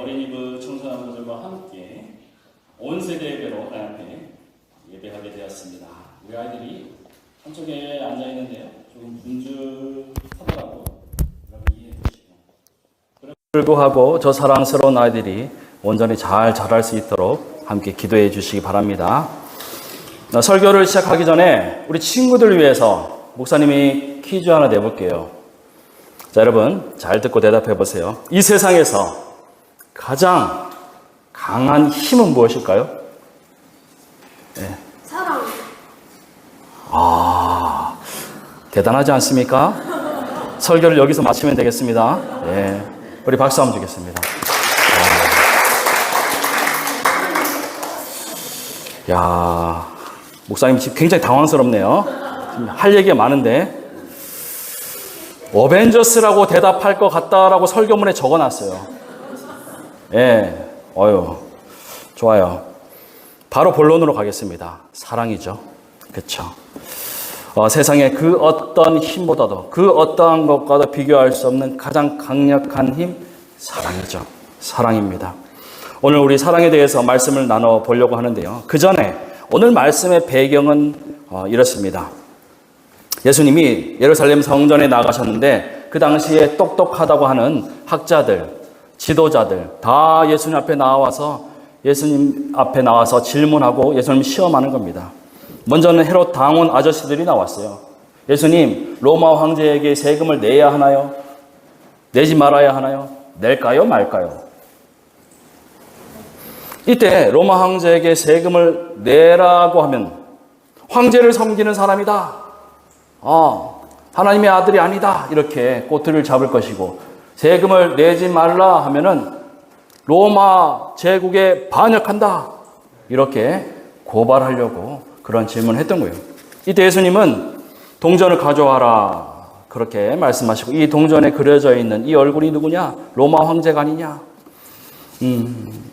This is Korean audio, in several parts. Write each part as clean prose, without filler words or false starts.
어린이부 청소년들과 함께 온 세대 예배로 앞에 예배하게 되었습니다. 우리 아이들이 한쪽에 앉아 있는데요, 조금 분주하더라고 여러분 이해해 주시고, 불구하고 저 사랑스러운 아이들이 온전히 잘 자랄 수 있도록 함께 기도해 주시기 바랍니다. 설교를 시작하기 전에 우리 친구들을 위해서 목사님이 퀴즈 하나 내볼게요. 자, 여러분 잘 듣고 대답해 보세요. 이 세상에서 가장 강한 힘은 무엇일까요? 네. 사랑. 대단하지 않습니까? 설교를 여기서 마치면 되겠습니다. 네. 우리 박수 한번 주겠습니다. 야, 목사님 지금 굉장히 당황스럽네요. 지금 할 얘기가 많은데. 어벤져스라고 대답할 것 같다라고 설교문에 적어놨어요. 예, 좋아요. 바로 본론으로 가겠습니다. 사랑이죠. 그렇죠. 세상에 그 어떤 힘보다도 그 어떠한 것과도 비교할 수 없는 가장 강력한 힘, 사랑이죠. 사랑입니다. 오늘 우리 사랑에 대해서 말씀을 나눠보려고 하는데요. 그 전에 오늘 말씀의 배경은 이렇습니다. 예수님이 예루살렘 성전에 나가셨는데 그 당시에 똑똑하다고 하는 학자들, 지도자들 다 예수님 앞에 나와서 질문하고 예수님 시험하는 겁니다. 먼저는 헤롯 당원 아저씨들이 나왔어요. 예수님, 로마 황제에게 세금을 내야 하나요? 내지 말아야 하나요? 낼까요? 말까요? 이때 로마 황제에게 세금을 내라고 하면 황제를 섬기는 사람이다. 하나님의 아들이 아니다. 이렇게 꼬투리를 잡을 것이고, 세금을 내지 말라 하면은 로마 제국에 반역한다. 이렇게 고발하려고 그런 질문을 했던 거예요. 이때 예수님은 동전을 가져와라. 그렇게 말씀하시고, 이 동전에 그려져 있는 이 얼굴이 누구냐? 로마 황제가 아니냐?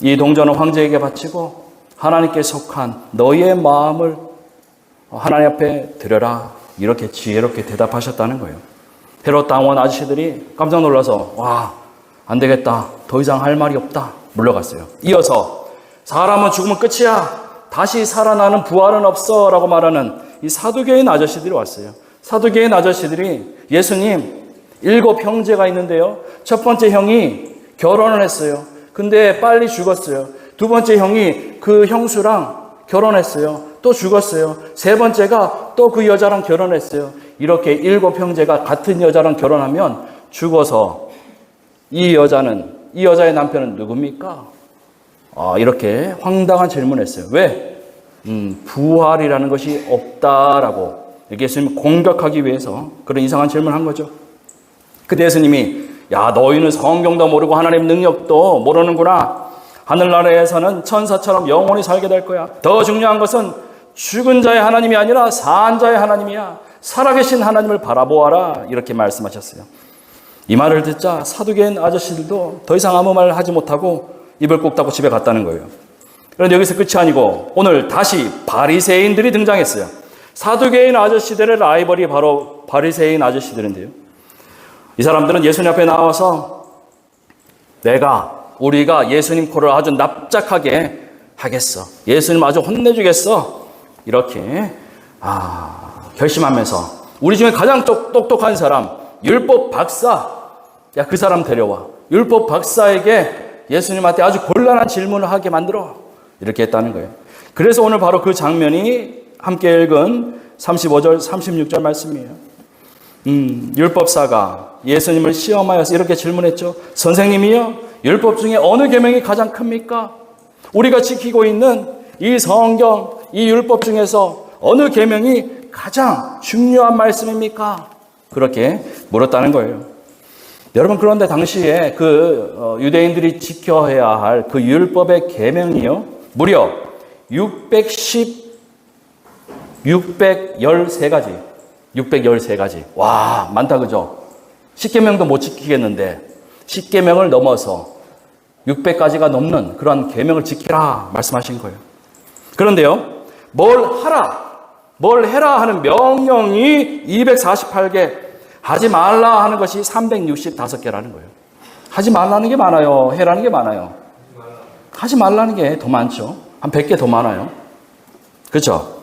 이 동전은 황제에게 바치고 하나님께 속한 너희의 마음을 하나님 앞에 드려라. 이렇게 지혜롭게 대답하셨다는 거예요. 헤롯 당원 아저씨들이 깜짝 놀라서 안 되겠다. 더 이상 할 말이 없다. 물러갔어요. 이어서 사람은 죽으면 끝이야. 다시 살아나는 부활은 없어. 라고 말하는 이 사두개인 아저씨들이 왔어요. 사두개인 아저씨들이 예수님, 7 형제가 있는데요. 첫 번째 형이 결혼을 했어요. 근데 빨리 죽었어요. 두 번째 형이 그 형수랑 결혼했어요. 또 죽었어요. 세 번째가 또 그 여자랑 결혼했어요. 이렇게 7 형제가 같은 여자랑 결혼하면 죽어서 이 여자의 남편은 누굽니까? 이렇게 황당한 질문을 했어요. 왜? 부활이라는 것이 없다라고 이렇게 예수님을 공격하기 위해서 그런 이상한 질문을 한 거죠. 그때 예수님이 너희는 성경도 모르고 하나님 능력도 모르는구나. 하늘나라에서는 천사처럼 영원히 살게 될 거야. 더 중요한 것은 죽은 자의 하나님이 아니라 산 자의 하나님이야. 살아계신 하나님을 바라보아라. 이렇게 말씀하셨어요. 이 말을 듣자 사두개인 아저씨들도 더 이상 아무 말 하지 못하고 입을 꼭 닫고 집에 갔다는 거예요. 그런데 여기서 끝이 아니고 오늘 다시 바리새인들이 등장했어요. 사두개인 아저씨들의 라이벌이 바로 바리새인 아저씨들인데요. 이 사람들은 예수님 앞에 나와서 우리가 예수님 코를 아주 납작하게 하겠어. 예수님 아주 혼내주겠어. 이렇게 결심하면서 우리 중에 가장 똑똑한 사람, 율법 박사, 그 사람 데려와. 율법 박사에게 예수님한테 아주 곤란한 질문을 하게 만들어. 이렇게 했다는 거예요. 그래서 오늘 바로 그 장면이 함께 읽은 35절, 36절 말씀이에요. 율법사가 예수님을 시험하여서 이렇게 질문했죠. 선생님이요, 율법 중에 어느 계명이 가장 큽니까? 우리가 지키고 있는 이 성경, 이 율법 중에서 어느 계명이 가장 중요한 말씀입니까? 그렇게 물었다는 거예요. 여러분, 그런데 당시에 유대인들이 지켜야 할 그 율법의 계명이요, 무려 613가지. 613가지. 와, 많다, 그죠? 10계명도 못 지키겠는데 10계명을 넘어서 600가지가 넘는 그런 계명을 지키라 말씀하신 거예요. 그런데요, 뭘 해라 하는 명령이 248개, 하지 말라 하는 것이 365개라는 거예요. 하지 말라는 게 많아요. 해라는 게 많아요. 하지 말라는 게 더 많죠. 한 100개 더 많아요. 그렇죠?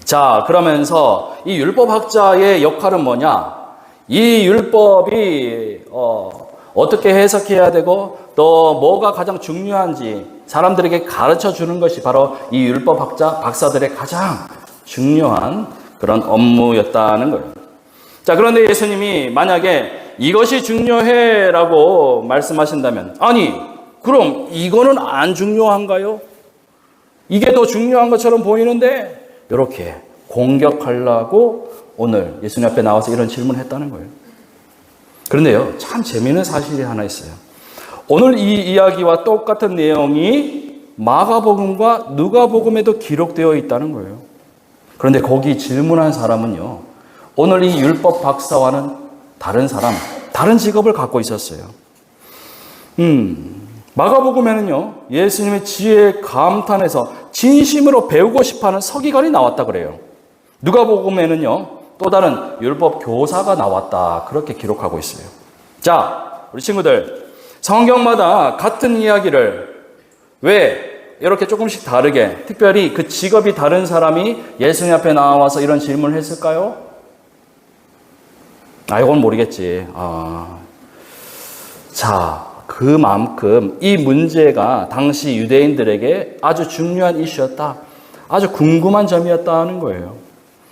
자, 그러면서 이 율법학자의 역할은 뭐냐? 이 율법이 어떻게 해석해야 되고 또 뭐가 가장 중요한지 사람들에게 가르쳐 주는 것이 바로 이 율법학자 박사들의 가장 중요한 그런 업무였다는 거예요. 자, 그런데 예수님이 만약에 이것이 중요해라고 말씀하신다면, 아니, 그럼 이거는 안 중요한가요? 이게 더 중요한 것처럼 보이는데, 이렇게 공격하려고 오늘 예수님 앞에 나와서 이런 질문을 했다는 거예요. 그런데요, 참 재미있는 사실이 하나 있어요. 오늘 이 이야기와 똑같은 내용이 마가복음과 누가복음에도 기록되어 있다는 거예요. 그런데 거기 질문한 사람은요, 오늘 이 율법 박사와는 다른 사람, 다른 직업을 갖고 있었어요. 마가복음에는요, 예수님의 지혜에 감탄해서 진심으로 배우고 싶어하는 서기관이 나왔다 그래요. 누가복음에는요, 또 다른 율법 교사가 나왔다 그렇게 기록하고 있어요. 자, 우리 친구들, 성경마다 같은 이야기를 왜 이렇게 조금씩 다르게, 특별히 그 직업이 다른 사람이 예수님 앞에 나와서 이런 질문을 했을까요? 이건 모르겠지. 자, 그만큼 이 문제가 당시 유대인들에게 아주 중요한 이슈였다. 아주 궁금한 점이었다는 거예요.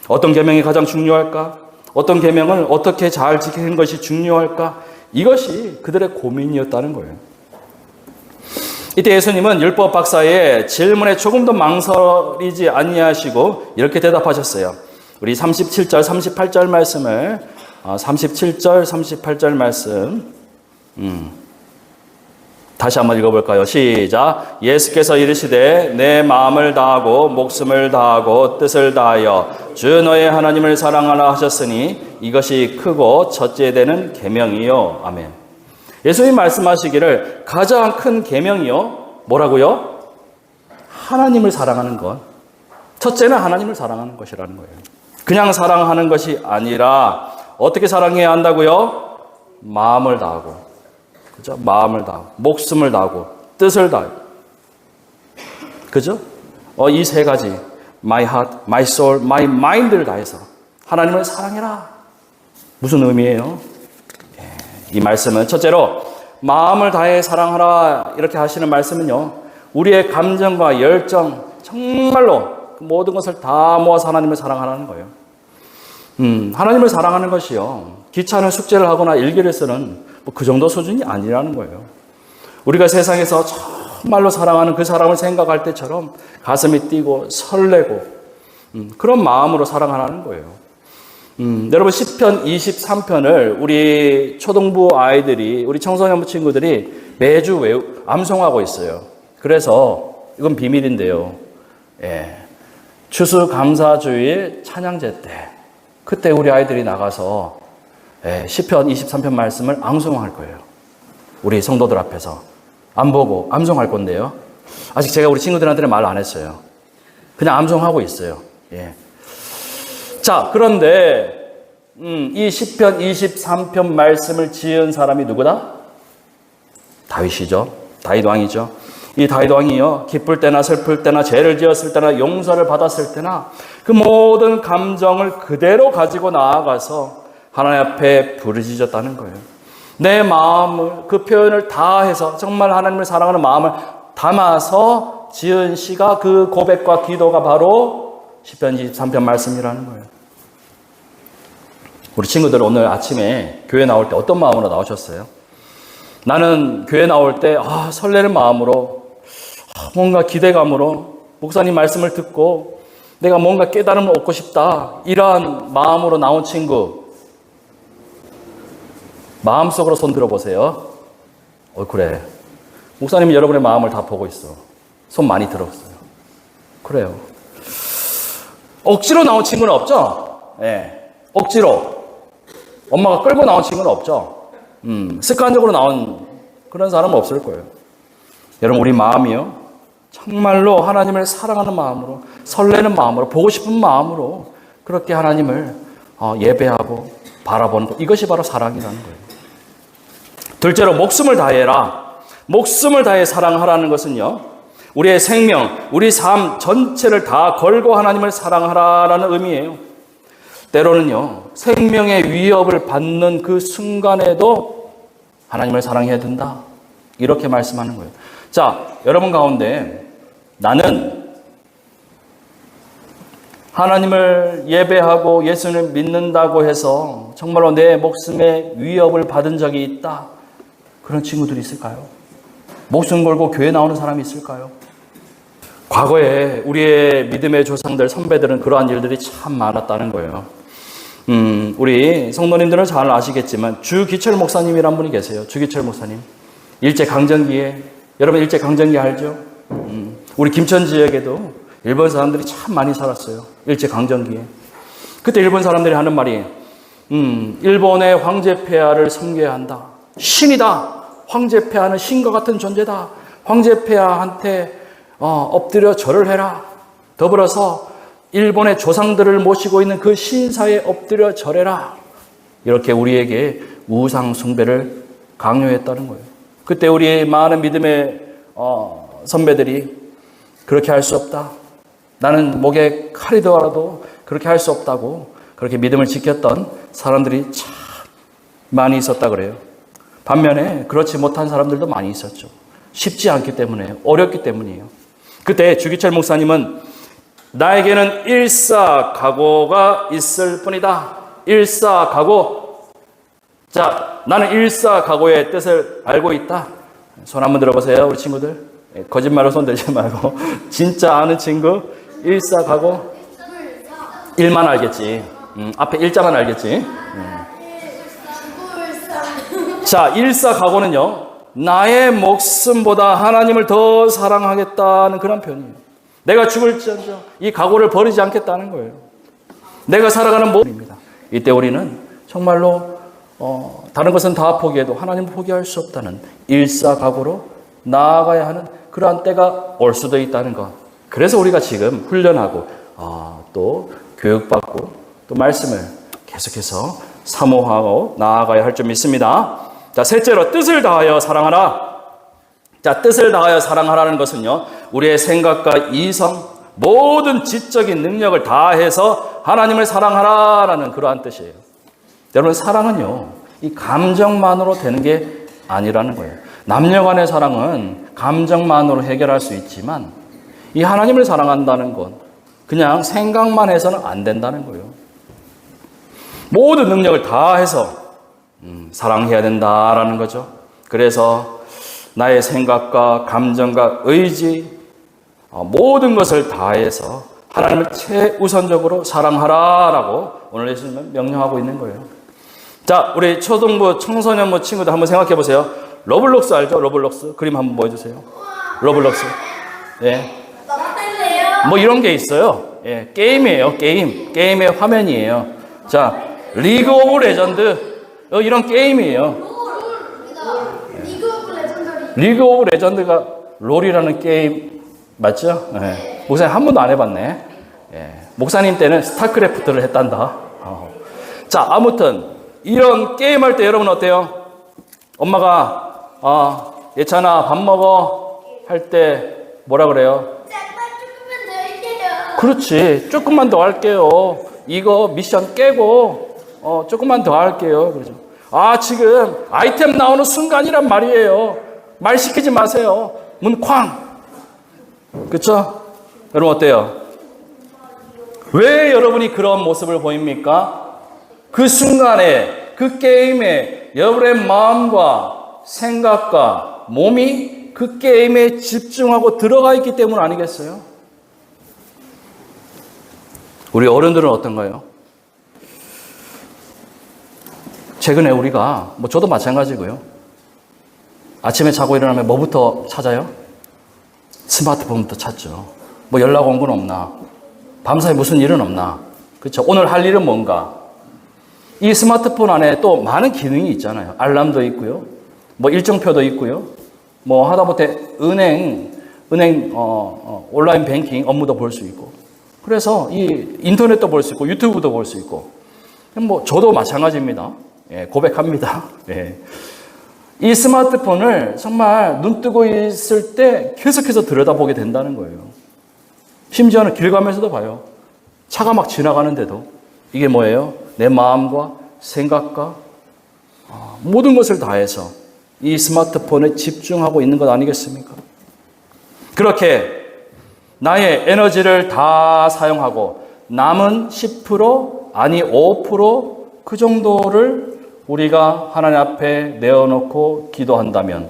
어떤 계명이 가장 중요할까? 어떤 계명을 어떻게 잘 지키는 것이 중요할까? 이것이 그들의 고민이었다는 거예요. 이때 예수님은 율법 박사의 질문에 조금 더 망설이지 아니하시고 이렇게 대답하셨어요. 우리 37절, 38절 말씀을 37절, 38절 말씀 다시 한번 읽어볼까요? 시작. 예수께서 이르시되 내 마음을 다하고 목숨을 다하고 뜻을 다하여 주 너의 하나님을 사랑하라 하셨으니 이것이 크고 첫째 되는 계명이요. 아멘. 예수님 말씀하시기를 가장 큰 계명이요. 뭐라고요? 하나님을 사랑하는 것. 첫째는 하나님을 사랑하는 것이라는 거예요. 그냥 사랑하는 것이 아니라 어떻게 사랑해야 한다고요? 마음을 다하고. 그죠? 마음을 다하고, 목숨을 다하고, 뜻을 다하고. 그죠? 이 세 가지. My heart, my soul, my mind를 다해서 하나님을 사랑해라. 무슨 의미예요? 이 말씀은 첫째로 마음을 다해 사랑하라 이렇게 하시는 말씀은요. 우리의 감정과 열정, 정말로 모든 것을 다 모아서 하나님을 사랑하라는 거예요. 하나님을 사랑하는 것이요. 귀찮은 숙제를 하거나 일기를 쓰는 그 정도 수준이 아니라는 거예요. 우리가 세상에서 정말로 사랑하는 그 사람을 생각할 때처럼 가슴이 뛰고 설레고 그런 마음으로 사랑하라는 거예요. 여러분 시편 23편을 우리 초등부 아이들이 우리 청소년부 친구들이 매주 암송하고 있어요. 그래서 이건 비밀인데요. 추수감사주일 찬양제 때 그때 우리 아이들이 나가서 시편 23편 말씀을 암송할 거예요. 우리 성도들 앞에서 안 보고 암송할 건데요. 아직 제가 우리 친구들한테는 말 안 했어요. 그냥 암송하고 있어요. 자, 그런데 이 시편 23편 말씀을 지은 사람이 누구다? 다윗이죠. 다윗 왕이죠. 이 다윗 왕이요, 기쁠 때나 슬플 때나 죄를 지었을 때나 용서를 받았을 때나 그 모든 감정을 그대로 가지고 나아가서 하나님 앞에 부르짖었다는 거예요. 내 마음을, 그 표현을 다 해서 정말 하나님을 사랑하는 마음을 담아서 지은 시가 그 고백과 기도가 바로 시편 23편 말씀이라는 거예요. 우리 친구들 오늘 아침에 교회 나올 때 어떤 마음으로 나오셨어요? 나는 교회 나올 때 설레는 마음으로 뭔가 기대감으로 목사님 말씀을 듣고 내가 뭔가 깨달음을 얻고 싶다 이러한 마음으로 나온 친구 마음속으로 손 들어보세요. 그래. 목사님이 여러분의 마음을 다 보고 있어. 손 많이 들었어요. 그래요. 억지로 나온 친구는 없죠? 억지로. 엄마가 끌고 나온 친구는 없죠? 습관적으로 나온 그런 사람은 없을 거예요. 여러분, 우리 마음이요. 정말로 하나님을 사랑하는 마음으로, 설레는 마음으로, 보고 싶은 마음으로 그렇게 하나님을 예배하고 바라보는 것. 이것이 바로 사랑이라는 거예요. 둘째로 목숨을 다해라. 목숨을 다해 사랑하라는 것은요, 우리의 생명, 우리 삶 전체를 다 걸고 하나님을 사랑하라라는 의미예요. 때로는요, 생명의 위협을 받는 그 순간에도 하나님을 사랑해야 된다. 이렇게 말씀하는 거예요. 자, 여러분 가운데 나는 하나님을 예배하고 예수를 믿는다고 해서 정말로 내 목숨에 위협을 받은 적이 있다. 그런 친구들이 있을까요? 목숨 걸고 교회 나오는 사람이 있을까요? 과거에 우리의 믿음의 조상들, 선배들은 그러한 일들이 참 많았다는 거예요. 우리 성도님들은 잘 아시겠지만 주기철 목사님이란 분이 계세요. 주기철 목사님. 일제강점기에, 여러분 일제강점기 알죠? 우리 김천 지역에도 일본 사람들이 참 많이 살았어요. 일제강점기에. 그때 일본 사람들이 하는 말이 일본의 황제폐하를 섬겨야 한다. 신이다. 황제폐하는 신과 같은 존재다. 황제폐하한테 엎드려 절을 해라. 더불어서 일본의 조상들을 모시고 있는 그 신사에 엎드려 절해라. 이렇게 우리에게 우상 숭배를 강요했다는 거예요. 그때 우리 많은 믿음의 선배들이 그렇게 할 수 없다. 나는 목에 칼이 들어와도 그렇게 할 수 없다고 그렇게 믿음을 지켰던 사람들이 참 많이 있었다 그래요. 반면에 그렇지 못한 사람들도 많이 있었죠. 쉽지 않기 때문에, 어렵기 때문이에요. 그때 주기철 목사님은 나에게는 일사각오가 있을 뿐이다. 일사각오. 자, 나는 일사각오의 뜻을 알고 있다. 손 한번 들어보세요, 우리 친구들. 거짓말로 손 들지 말고 진짜 아는 친구. 일사각오. 일만 알겠지. 앞에 일자만 알겠지. 자, 일사각오는요, 나의 목숨보다 하나님을 더 사랑하겠다는 그런 표현이에요. 내가 죽을지언정 이 각오를 버리지 않겠다는 거예요. 내가 살아가는 모습입니다. 이때 우리는 정말로 다른 것은 다 포기해도 하나님을 포기할 수 없다는 일사각오로 나아가야 하는 그러한 때가 올 수도 있다는 것. 그래서 우리가 지금 훈련하고 또 교육받고 또 말씀을 계속해서 사모하고 나아가야 할 줄 믿습니다. 자, 셋째로 뜻을 다하여 사랑하라. 자, 뜻을 다하여 사랑하라는 것은요, 우리의 생각과 이성, 모든 지적인 능력을 다해서 하나님을 사랑하라라는 그러한 뜻이에요. 여러분, 사랑은요, 이 감정만으로 되는 게 아니라는 거예요. 남녀 간의 사랑은 감정만으로 해결할 수 있지만 이 하나님을 사랑한다는 건 그냥 생각만 해서는 안 된다는 거예요. 모든 능력을 다해서 사랑해야 된다라는 거죠. 그래서 나의 생각과 감정과 의지, 모든 것을 다해서 하나님을 최우선적으로 사랑하라라고 오늘 예수님은 명령하고 있는 거예요. 자, 우리 초등부, 청소년부 친구들 한번 생각해 보세요. 로블록스 알죠? 로블록스. 그림 한번 보여주세요. 로블록스. 예. 뭐 이런 게 있어요. 예. 게임이에요. 게임의 화면이에요. 자, 리그 오브 레전드. 이런 게임이에요. 리그 오브 레전드가 롤이라는 게임 맞죠? 예. 목사님 한 번도 안 해봤네. 예. 목사님 때는 스타크래프트를 했단다. 자, 아무튼 이런 게임할 때 여러분 어때요? 엄마가 예찬아 밥 먹어 할 때 뭐라 그래요? 조금만 더 할게요. 그렇지. 조금만 더 할게요. 이거 미션 깨고 조금만 더 할게요. 그러죠. 지금 아이템 나오는 순간이란 말이에요. 말 시키지 마세요. 문 쾅. 그렇죠? 여러분 어때요? 왜 여러분이 그런 모습을 보입니까? 그 순간에 그 게임에 여러분의 마음과 생각과 몸이 그 게임에 집중하고 들어가 있기 때문 아니겠어요? 우리 어른들은 어떤가요? 최근에 우리가, 저도 마찬가지고요. 아침에 자고 일어나면 뭐부터 찾아요? 스마트폰부터 찾죠. 연락 온 건 없나? 밤사이 무슨 일은 없나? 그렇죠? 오늘 할 일은 뭔가? 이 스마트폰 안에 또 많은 기능이 있잖아요. 알람도 있고요. 일정표도 있고요. 하다못해 은행 온라인 뱅킹 업무도 볼 수 있고. 그래서 이 인터넷도 볼 수 있고 유튜브도 볼 수 있고. 저도 마찬가지입니다. 예, 고백합니다. 예. 이 스마트폰을 정말 눈 뜨고 있을 때 계속해서 들여다보게 된다는 거예요. 심지어는 길 가면서도 봐요. 차가 막 지나가는데도 이게 뭐예요? 내 마음과 생각과 모든 것을 다해서 이 스마트폰에 집중하고 있는 것 아니겠습니까? 그렇게 나의 에너지를 다 사용하고 남은 10% 아니 5% 정도를 우리가 하나님 앞에 내어놓고 기도한다면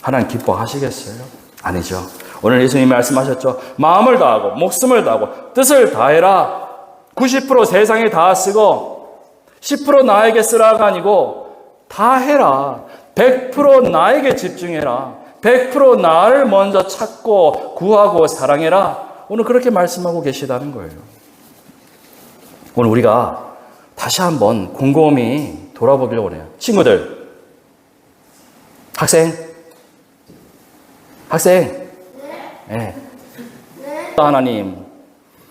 하나님 기뻐하시겠어요? 아니죠. 오늘 예수님이 말씀하셨죠. 마음을 다하고 목숨을 다하고 뜻을 다해라. 90% 세상에 다 쓰고 10% 나에게 쓰라가 아니고 다 해라. 100% 나에게 집중해라. 100% 나를 먼저 찾고 구하고 사랑해라. 오늘 그렇게 말씀하고 계시다는 거예요. 오늘 우리가 다시 한번 곰곰이 돌아보려고 해요. 친구들, 학생, 네. 하나님,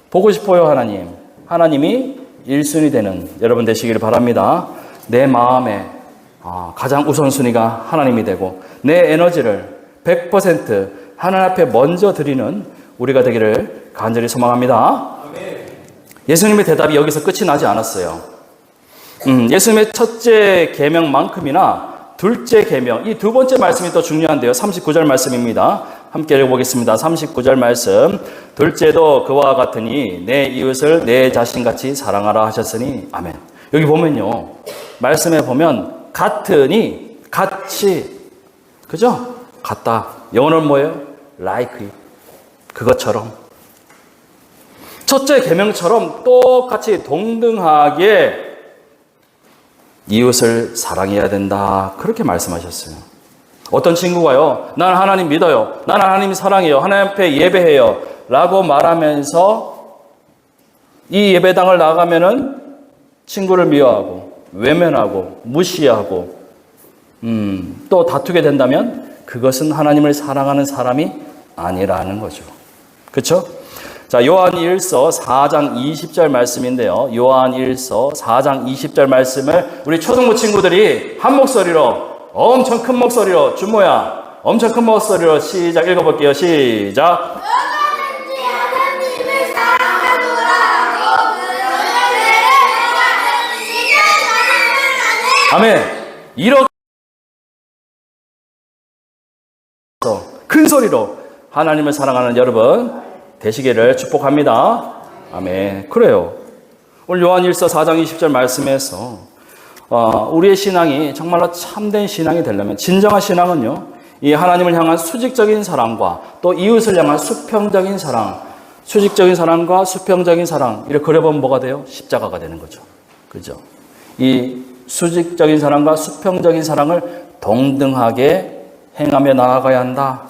보고 싶어요, 하나님. 하나님이 1순위 되는 여러분 되시기를 바랍니다. 내 마음에 가장 우선순위가 하나님이 되고 내 에너지를 100% 하나님 앞에 먼저 드리는 우리가 되기를 간절히 소망합니다. 예수님의 대답이 여기서 끝이 나지 않았어요. 예수님의 첫째 계명만큼이나 둘째 계명, 이 두 번째 말씀이 더 중요한데요. 39절 말씀입니다. 함께 읽어보겠습니다. 39절 말씀. 둘째도 그와 같으니 내 이웃을 내 자신같이 사랑하라 하셨으니 아멘. 여기 보면요. 말씀에 보면 같으니 같이, 그죠? 같다. 영어는 뭐예요? like it. 그것처럼. 첫째 계명처럼 똑같이 동등하게 이웃을 사랑해야 된다. 그렇게 말씀하셨어요. 어떤 친구가요. 나는 하나님 믿어요. 나는 하나님 사랑해요. 하나님 앞에 예배해요. 라고 말하면서 이 예배당을 나가면은 친구를 미워하고 외면하고 무시하고 또 다투게 된다면 그것은 하나님을 사랑하는 사람이 아니라는 거죠. 그렇죠? 자, 요한 1서 4장 20절 말씀인데요. 요한 1서 4장 20절 말씀을 우리 초등부 친구들이 한 목소리로 엄청 큰 목소리로 준모야 엄청 큰 목소리로 시작 읽어볼게요. 시작. 하나님을 사랑하노라. 아멘. 이렇게 큰 소리로 하나님을 사랑하는 여러분 되시기를 축복합니다. 아멘. 그래요. 오늘 요한 1서 4장 20절 말씀에서 우리의 신앙이 정말로 참된 신앙이 되려면 진정한 신앙은요. 이 하나님을 향한 수직적인 사랑과 또 이웃을 향한 수평적인 사랑, 수직적인 사랑과 수평적인 사랑 이렇게 그려보면 뭐가 돼요? 십자가가 되는 거죠. 그죠? 이 수직적인 사랑과 수평적인 사랑을 동등하게 행하며 나아가야 한다.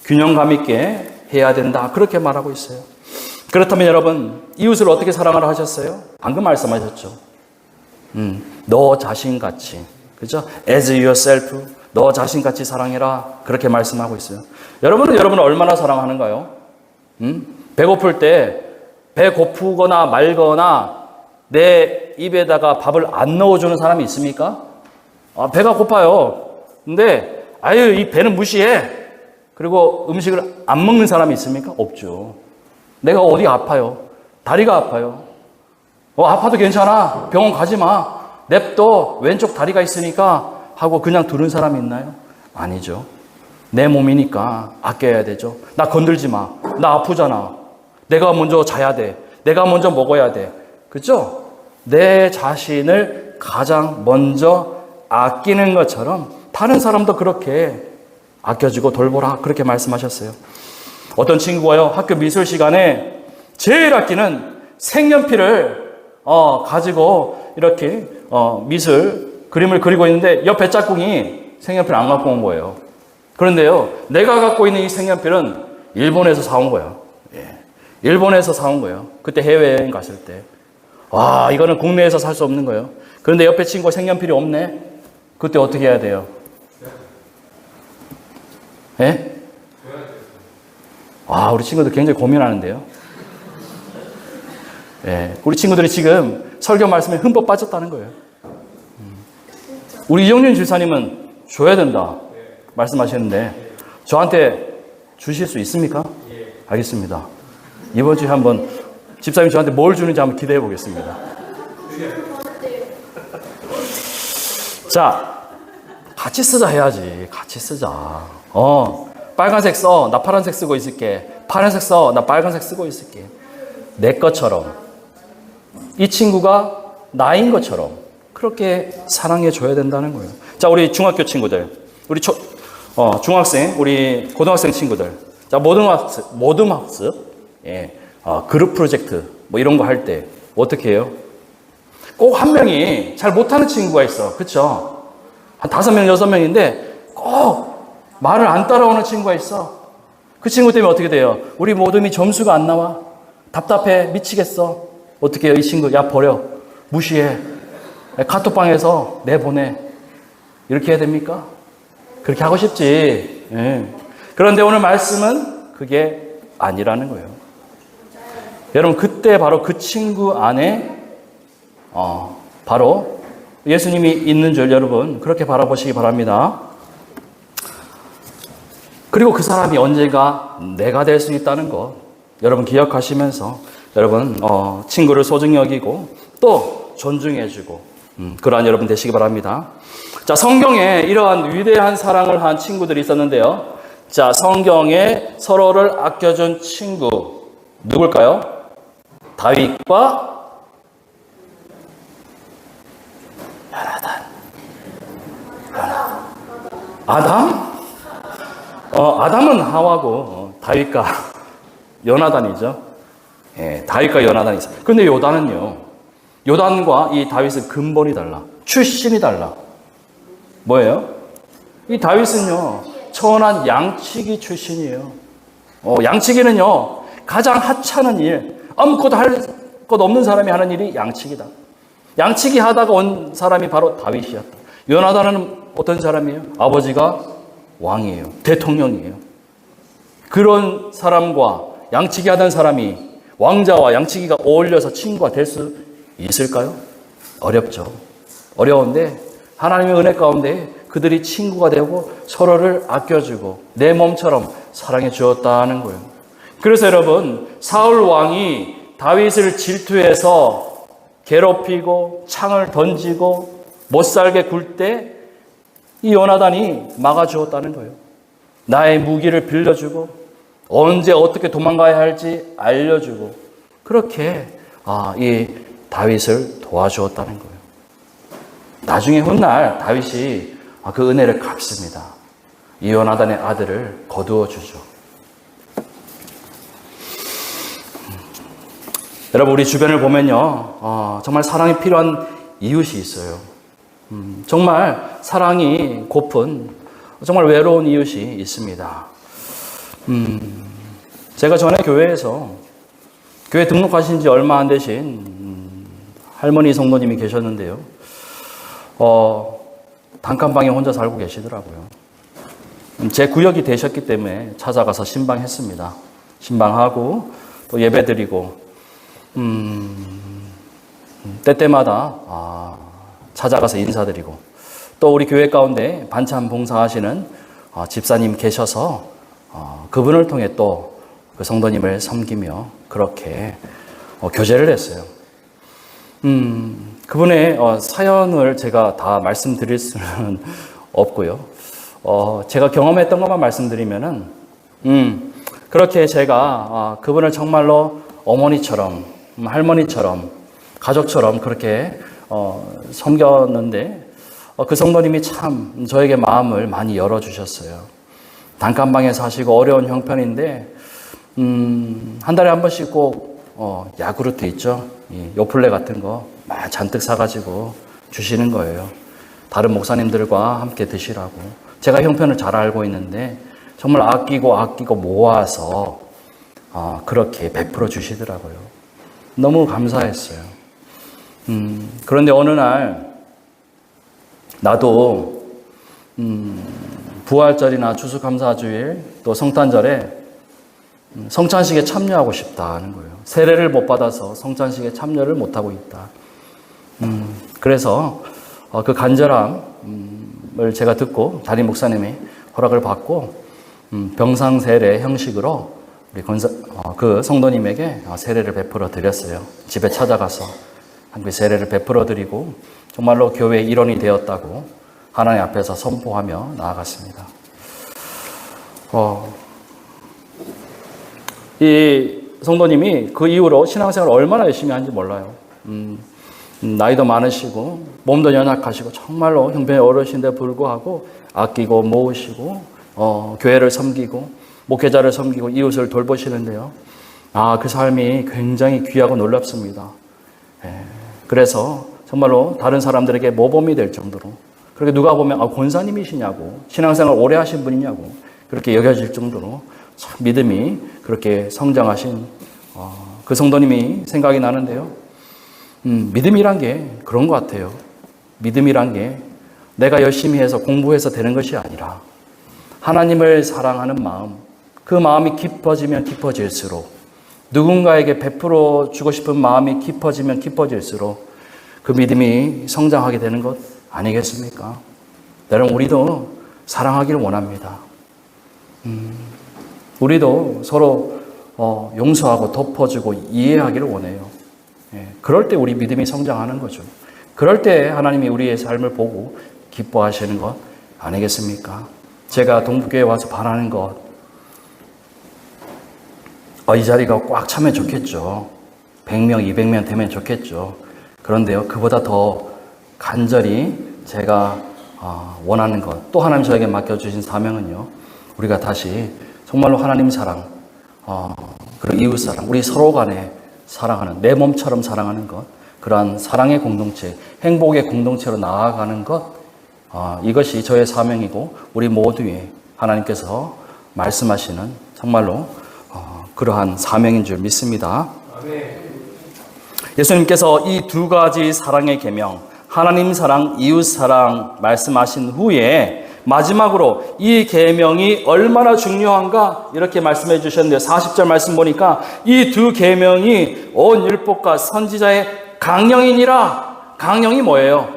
균형감 있게 해야 된다. 그렇게 말하고 있어요. 그렇다면 여러분, 이웃을 어떻게 사랑하라 하셨어요? 방금 말씀하셨죠. 너 자신같이. 그죠? As yourself. 너 자신같이 사랑해라. 그렇게 말씀하고 있어요. 여러분은 여러분을 얼마나 사랑하는가요? 배고플 때 배고프거나 말거나 내 입에다가 밥을 안 넣어주는 사람이 있습니까? 배가 고파요. 근데 아유 이 배는 무시해. 그리고 음식을 안 먹는 사람이 있습니까? 없죠. 내가 어디 아파요. 다리가 아파요. 아파도 괜찮아. 병원 가지 마. 냅둬. 왼쪽 다리가 있으니까 하고 그냥 두는 사람이 있나요? 아니죠. 내 몸이니까 아껴야 되죠. 나 건들지 마. 나 아프잖아. 내가 먼저 자야 돼. 내가 먼저 먹어야 돼. 그죠? 내 자신을 가장 먼저 아끼는 것처럼 다른 사람도 그렇게 아껴주고 돌보라. 그렇게 말씀하셨어요. 어떤 친구가요. 학교 미술 시간에 제일 아끼는 색연필을 가지고 이렇게 미술 그림을 그리고 있는데 옆에 짝꿍이 색연필 안 갖고 온 거예요. 그런데요. 내가 갖고 있는 이 색연필은 일본에서 사온 거예요. 예. 일본에서 사온 거예요. 그때 해외여행 갔을 때. 와, 이거는 국내에서 살 수 없는 거예요. 그런데 옆에 친구가 색연필이 없네. 그때 어떻게 해야 돼요? 예? 우리 친구들 굉장히 고민하는데요. 예, 우리 친구들이 지금 설교 말씀에 흠뻑 빠졌다는 거예요. 우리 이정윤 집사님은 줘야 된다 말씀하시는데 저한테 주실 수 있습니까? 알겠습니다. 이번 주에 한번 집사님 저한테 뭘 주는지 한번 기대해 보겠습니다. 자, 같이 쓰자 해야지. 같이 쓰자. 빨간색 써. 나 파란색 쓰고 있을게. 파란색 써. 나 빨간색 쓰고 있을게. 내 것처럼. 이 친구가 나인 것처럼 그렇게 사랑해 줘야 된다는 거예요. 자, 우리 중학교 친구들. 우리 중학생, 우리 고등학생 친구들. 자, 모듬학습. 예. 그룹 프로젝트. 뭐 이런 거 할 때 어떻게 해요? 꼭 한 명이 잘 못하는 친구가 있어. 그쵸? 한 5명, 6명인데 꼭 말을 안 따라오는 친구가 있어. 그 친구 때문에 어떻게 돼요? 우리 모둠이 점수가 안 나와. 답답해. 미치겠어. 어떻게 해요? 이 친구, 야, 버려. 무시해. 카톡방에서 내보내. 이렇게 해야 됩니까? 그렇게 하고 싶지. 예. 그런데 오늘 말씀은 그게 아니라는 거예요. 여러분, 그때 바로 그 친구 안에 바로 예수님이 있는 줄 여러분 그렇게 바라보시기 바랍니다. 그리고 그 사람이 언젠가 내가 될 수 있다는 것 여러분 기억하시면서 여러분 친구를 소중히 여기고 또 존중해주고 그러한 여러분 되시기 바랍니다. 자, 성경에 이러한 위대한 사랑을 한 친구들이 있었는데요. 자, 성경에 서로를 아껴준 친구 누굴까요? 다윗과 아담? 아담은 하와고 다윗과 요나단이죠. 예, 다윗과 요나단이 있어요. 근데 요단은요. 요단과 이 다윗은 근본이 달라. 출신이 달라. 뭐예요? 이 다윗은요. 천한 양치기 출신이에요. 양치기는요. 가장 하찮은 일, 아무것도 할 것 없는 사람이 하는 일이 양치기다. 양치기 하다가 온 사람이 바로 다윗이었다. 요나단은 어떤 사람이에요? 아버지가 왕이에요. 대통령이에요. 그런 사람과 양치기 하던 사람이 왕자와 양치기가 어울려서 친구가 될 수 있을까요? 어렵죠. 어려운데 하나님의 은혜 가운데 그들이 친구가 되고 서로를 아껴주고 내 몸처럼 사랑해 주었다는 거예요. 그래서 여러분 사울 왕이 다윗을 질투해서 괴롭히고 창을 던지고 못살게 굴 때 이 요나단이 막아주었다는 거예요. 나의 무기를 빌려주고 언제 어떻게 도망가야 할지 알려주고 그렇게 이 다윗을 도와주었다는 거예요. 나중에 훗날 다윗이 그 은혜를 갚습니다. 이 요나단의 아들을 거두어 주죠. 여러분 우리 주변을 보면요. 정말 사랑이 필요한 이웃이 있어요. 정말 사랑이 고픈 정말 외로운 이웃이 있습니다. 제가 전에 교회에서 교회 등록하신 지 얼마 안 되신 할머니 성도님이 계셨는데요. 단칸방에 혼자 살고 계시더라고요. 제 구역이 되셨기 때문에 찾아가서 신방했습니다. 신방하고 또 예배드리고 때때마다 찾아가서 인사드리고 또 우리 교회 가운데 반찬 봉사하시는 집사님 계셔서 그분을 통해 또 그 성도님을 섬기며 그렇게 교제를 했어요. 그분의 사연을 제가 다 말씀드릴 수는 없고요. 제가 경험했던 것만 말씀드리면은 그렇게 제가 그분을 정말로 어머니처럼 할머니처럼 가족처럼 그렇게 섬겼는데 그 성도님이 참 저에게 마음을 많이 열어주셨어요. 단칸방에 사시고 어려운 형편인데 한 달에 한 번씩 꼭 야구르트 있죠? 요플레 같은 거 잔뜩 사가지고 주시는 거예요. 다른 목사님들과 함께 드시라고. 제가 형편을 잘 알고 있는데 정말 아끼고 모아서 그렇게 베풀어 주시더라고요. 너무 감사했어요. 그런데 어느 날 나도 부활절이나 추수감사주일 또 성탄절에 성찬식에 참여하고 싶다는 거예요. 세례를 못 받아서 성찬식에 참여를 못하고 있다. 그래서 그 간절함을 말씀을 제가 듣고 담임 목사님이 허락을 받고 병상 세례 형식으로 우리 그 성도님에게 세례를 베풀어 드렸어요. 집에 찾아가서 함께 세례를 베풀어 드리고 정말로 교회의 일원이 되었다고 하나님 앞에서 선포하며 나아갔습니다. 이 성도님이 그 이후로 신앙생활을 얼마나 열심히 하는지 몰라요. 나이도 많으시고 몸도 연약하시고 정말로 형편이 어려우신데 불구하고 아끼고 모으시고 교회를 섬기고 목회자를 섬기고 이웃을 돌보시는데요. 그 삶이 굉장히 귀하고 놀랍습니다. 그래서 정말로 다른 사람들에게 모범이 될 정도로, 그렇게 누가 보면 권사님이시냐고, 신앙생활 오래 하신 분이냐고 그렇게 여겨질 정도로 참 믿음이 그렇게 성장하신 그 성도님이 생각이 나는데요. 믿음이란 게 그런 것 같아요. 믿음이란 게 내가 열심히 해서 공부해서 되는 것이 아니라 하나님을 사랑하는 마음, 그 마음이 깊어지면 깊어질수록, 누군가에게 베풀어 주고 싶은 마음이 깊어지면 깊어질수록 그 믿음이 성장하게 되는 것 아니겠습니까? 여러분, 우리도 사랑하기를 원합니다. 우리도 서로 용서하고 덮어주고 이해하기를 원해요. 그럴 때 우리 믿음이 성장하는 거죠. 그럴 때 하나님이 우리의 삶을 보고 기뻐하시는 것 아니겠습니까? 제가 동북교회 와서 바라는 것, 이 자리가 꽉 차면 좋겠죠. 100명, 200명 되면 좋겠죠. 그런데요, 그보다 더 간절히 제가 원하는 것, 또 하나님 저에게 맡겨주신 사명은요, 우리가 다시 정말로 하나님 사랑, 그리고 이웃 사랑, 우리 서로 간에 사랑하는, 내 몸처럼 사랑하는 것, 그러한 사랑의 공동체, 행복의 공동체로 나아가는 것, 이것이 저의 사명이고 우리 모두의 하나님께서 말씀하시는 정말로 그러한 사명인 줄 믿습니다. 예수님께서 이 두 가지 사랑의 계명, 하나님 사랑, 이웃 사랑 말씀하신 후에 마지막으로 이 계명이 얼마나 중요한가 이렇게 말씀해 주셨는데요. 40절 말씀 보니까 이 두 계명이 온 율법과 선지자의 강령이니라. 강령이 뭐예요?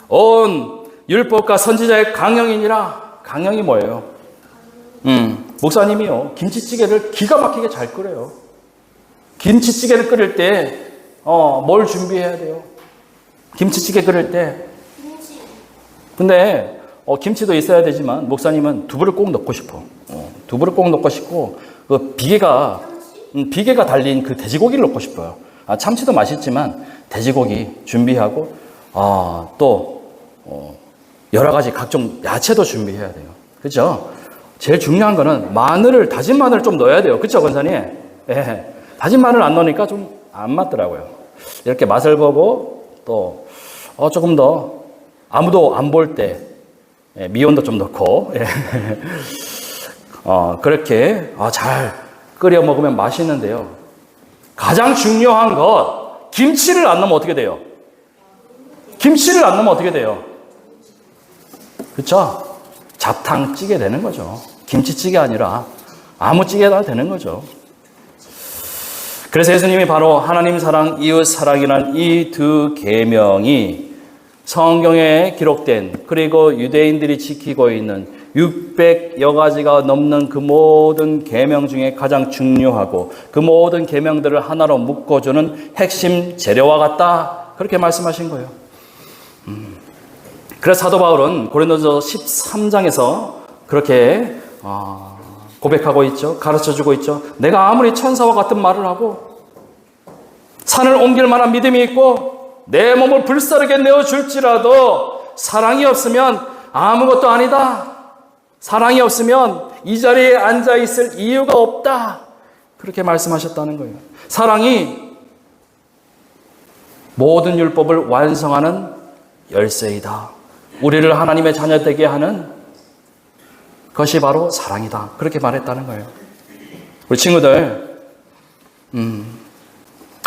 온 율법과 선지자의 강령이니라. 강령이 뭐예요? 목사님이요, 김치찌개를 기가 막히게 잘 끓여요. 김치찌개를 끓일 때 뭘 준비해야 돼요? 김치찌개 끓일 때. 근데 김치도 있어야 되지만 목사님은 두부를 꼭 넣고 싶어. 두부를 꼭 넣고 싶고, 그 비계가 달린 그 돼지고기를 넣고 싶어요. 참치도 맛있지만 돼지고기 준비하고, 또 여러 가지 각종 야채도 준비해야 돼요. 그렇죠? 제일 중요한 거는 다진 마늘을 좀 넣어야 돼요. 그렇죠, 권사님? 예. 다진 마늘 안 넣으니까 좀 안 맞더라고요. 이렇게 맛을 보고 또 조금 더 아무도 안 볼 때 미온도 좀 넣고, 그렇게 잘 끓여 먹으면 맛있는데요. 가장 중요한 것, 김치를 안 넣으면 어떻게 돼요? 김치를 안 넣으면 어떻게 돼요? 그렇죠? 잡탕찌개 되는 거죠. 김치찌개 아니라 아무 찌개나 되는 거죠. 그래서 예수님이 바로 하나님 사랑, 이웃 사랑이라는 이 두 계명이 성경에 기록된, 그리고 유대인들이 지키고 있는 600여 가지가 넘는 그 모든 계명 중에 가장 중요하고 그 모든 계명들을 하나로 묶어주는 핵심 재료와 같다. 그렇게 말씀하신 거예요. 그래서 사도 바울은 고린도서 13장에서 그렇게 고백하고 있죠. 가르쳐주고 있죠. 내가 아무리 천사와 같은 말을 하고 산을 옮길 만한 믿음이 있고 내 몸을 불사르게 내어줄지라도 사랑이 없으면 아무것도 아니다. 사랑이 없으면 이 자리에 앉아있을 이유가 없다. 그렇게 말씀하셨다는 거예요. 사랑이 모든 율법을 완성하는 열쇠이다. 우리를 하나님의 자녀 되게 하는 그것이 바로 사랑이다. 그렇게 말했다는 거예요. 우리 친구들,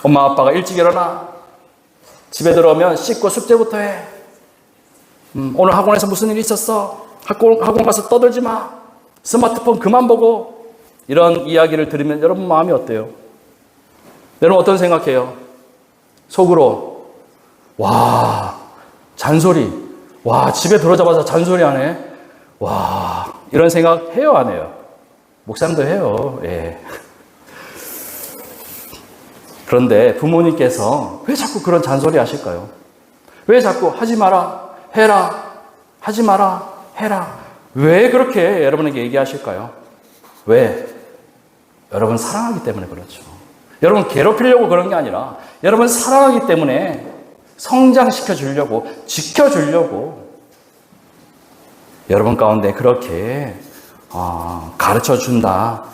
엄마 아빠가 일찍 일어나, 집에 들어오면 씻고 숙제부터 해. 오늘 학원에서 무슨 일 있었어? 학원 가서 떠들지 마. 스마트폰 그만 보고. 이런 이야기를 들으면 여러분 마음이 어때요? 여러분 어떤 생각해요? 속으로 와, 잔소리, 와, 집에 들어오자마자 잔소리하네. 와, 이런 생각 해요, 안 해요? 목사님도 해요. 예. 그런데 부모님께서 왜 자꾸 그런 잔소리 하실까요? 왜 자꾸 하지 마라, 해라, 하지 마라, 해라. 왜 그렇게 여러분에게 얘기하실까요? 왜? 여러분 사랑하기 때문에 그렇죠. 여러분 괴롭히려고 그런 게 아니라 여러분 사랑하기 때문에 성장시켜 주려고, 지켜 주려고 여러분 가운데 그렇게 가르쳐 준다.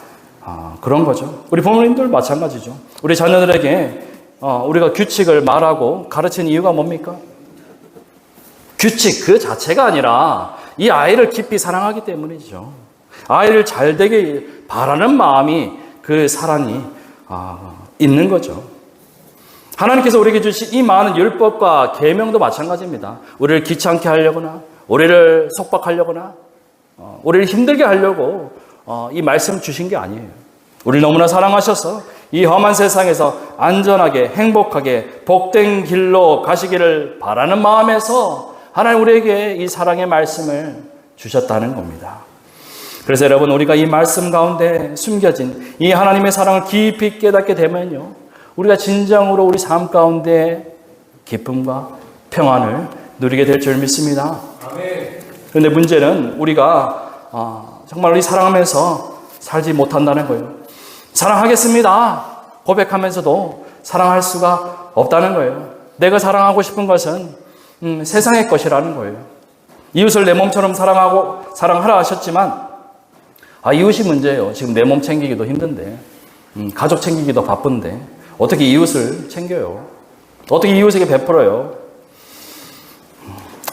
그런 거죠. 우리 부모님들 마찬가지죠. 우리 자녀들에게 우리가 규칙을 말하고 가르치는 이유가 뭡니까? 규칙 그 자체가 아니라 이 아이를 깊이 사랑하기 때문이죠. 아이를 잘 되게 바라는 마음이 그 사랑이 있는 거죠. 하나님께서 우리에게 주신 이 많은 율법과 계명도 마찬가지입니다. 우리를 귀찮게 하려거나 우리를 속박하려거나 우리를 힘들게 하려고 이 말씀 주신 게 아니에요. 우리를 너무나 사랑하셔서 이 험한 세상에서 안전하게 행복하게 복된 길로 가시기를 바라는 마음에서 하나님 우리에게 이 사랑의 말씀을 주셨다는 겁니다. 그래서 여러분 우리가 이 말씀 가운데 숨겨진 이 하나님의 사랑을 깊이 깨닫게 되면요, 우리가 진정으로 우리 삶 가운데 기쁨과 평안을 누리게 될 줄 믿습니다. 그런데 문제는 우리가 정말 우리 사랑하면서 살지 못한다는 거예요. 사랑하겠습니다 고백하면서도 사랑할 수가 없다는 거예요. 내가 사랑하고 싶은 것은 세상의 것이라는 거예요. 이웃을 내 몸처럼 사랑하라 하셨지만 이웃이 문제예요. 지금 내 몸 챙기기도 힘든데, 가족 챙기기도 바쁜데 어떻게 이웃을 챙겨요? 어떻게 이웃에게 베풀어요?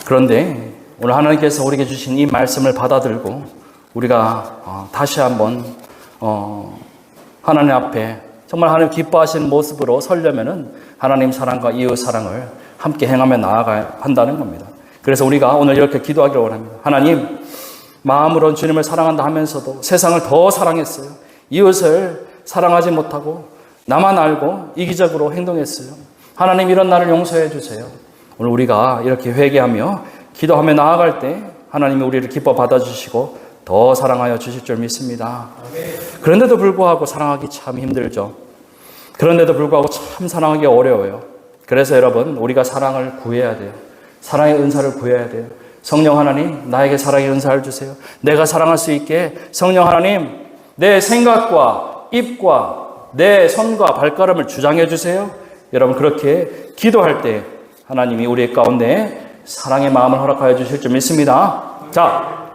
그런데 오늘 하나님께서 우리에게 주신 이 말씀을 받아들고 우리가 다시 한번 하나님 앞에 정말 하나님 기뻐하시는 모습으로 서려면은 하나님 사랑과 이웃 사랑을 함께 행하며 나아가야 한다는 겁니다. 그래서 우리가 오늘 이렇게 기도하기를 원합니다. 하나님, 마음으로는 주님을 사랑한다 하면서도 세상을 더 사랑했어요. 이웃을 사랑하지 못하고 나만 알고 이기적으로 행동했어요. 하나님, 이런 나를 용서해 주세요. 오늘 우리가 이렇게 회개하며 기도하며 나아갈 때 하나님이 우리를 기뻐 받아주시고 더 사랑하여 주실 줄 믿습니다. 그런데도 불구하고 사랑하기 참 힘들죠. 그런데도 불구하고 참 사랑하기 어려워요. 그래서 여러분, 우리가 사랑을 구해야 돼요. 사랑의 은사를 구해야 돼요. 성령 하나님, 나에게 사랑의 은사를 주세요. 내가 사랑할 수 있게 성령 하나님, 내 생각과 입과 내 손과 발걸음을 주장해 주세요. 여러분, 그렇게 기도할 때 하나님이 우리 가운데 사랑의 마음을 허락하여 주실 줄 믿습니다. 자,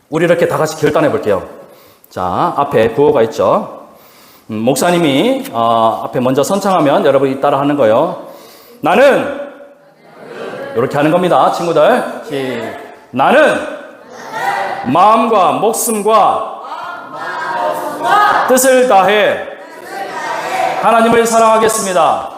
우리 이렇게 다 같이 결단해 볼게요. 자, 앞에 구호가 있죠. 목사님이 앞에 먼저 선창하면 여러분이 따라 하는 거예요. 나는 이렇게 하는 겁니다. 친구들, 나는 마음과 목숨과 뜻을 다해 하나님을 사랑하겠습니다.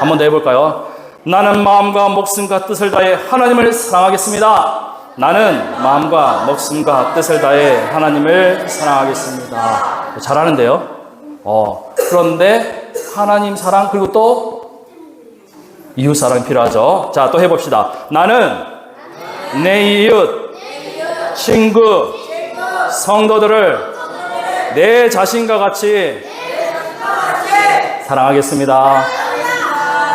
한번 더 해볼까요? 나는 마음과 목숨과 뜻을 다해 하나님을 사랑하겠습니다. 나는 마음과 목숨과 뜻을 다해 하나님을 사랑하겠습니다. 잘하는데요? 그런데 하나님 사랑, 그리고 또 이웃 사랑이 필요하죠. 자, 또 해봅시다. 나는 내 이웃, 친구, 성도들을 내 자신과 같이 사랑하겠습니다.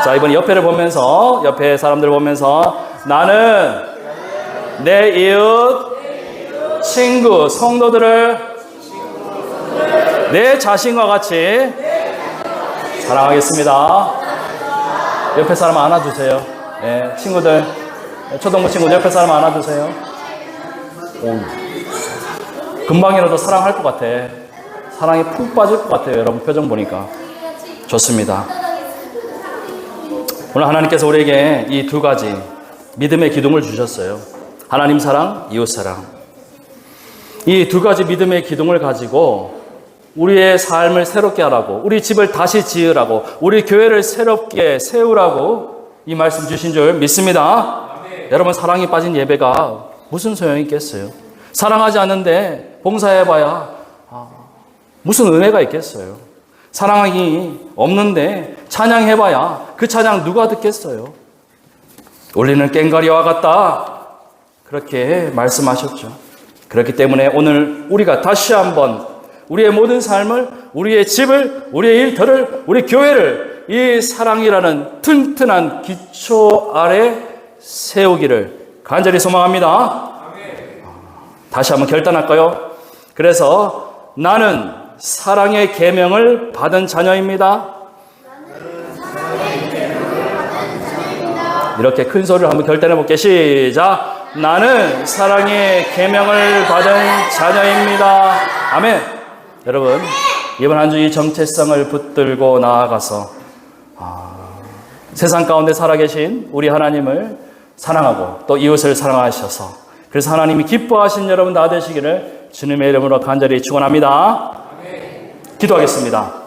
자, 이번에 옆에 사람들 보면서 나는 내 이웃, 친구, 성도들을 내 자신과 같이 사랑하겠습니다. 옆에 사람 안아주세요. 네, 친구들, 초등부 친구들 옆에 사람 안아주세요. 금방이라도 사랑할 것 같아. 사랑에 푹 빠질 것 같아요. 여러분 표정 보니까. 좋습니다. 오늘 하나님께서 우리에게 이 두 가지 믿음의 기둥을 주셨어요. 하나님 사랑, 이웃 사랑. 이 두 가지 믿음의 기둥을 가지고 우리의 삶을 새롭게 하라고, 우리 집을 다시 지으라고, 우리 교회를 새롭게 세우라고 이 말씀 주신 줄 믿습니다. 여러분, 사랑이 빠진 예배가 무슨 소용이 있겠어요? 사랑하지 않는데 봉사해봐야 무슨 은혜가 있겠어요? 사랑이 없는데 찬양해봐야 그 찬양 누가 듣겠어요? 울리는 꽹과리와 같다. 그렇게 말씀하셨죠. 그렇기 때문에 오늘 우리가 다시 한번 우리의 모든 삶을, 우리의 집을, 우리의 일터를, 우리 교회를 이 사랑이라는 튼튼한 기초 아래 세우기를 간절히 소망합니다. 다시 한번 결단할까요? 그래서 나는 사랑의 계명을 받은 자녀입니다. 이렇게 큰 소리로 한번 결단해 볼게요. 시작. 나는 사랑의 계명을 받은 자녀입니다. 아멘. 여러분, 이번 한 주 이 정체성을 붙들고 나아가서 세상 가운데 살아계신 우리 하나님을 사랑하고 또 이웃을 사랑하셔서 그래서 하나님이 기뻐하신 여러분 다 되시기를 주님의 이름으로 간절히 축원합니다. 기도하겠습니다.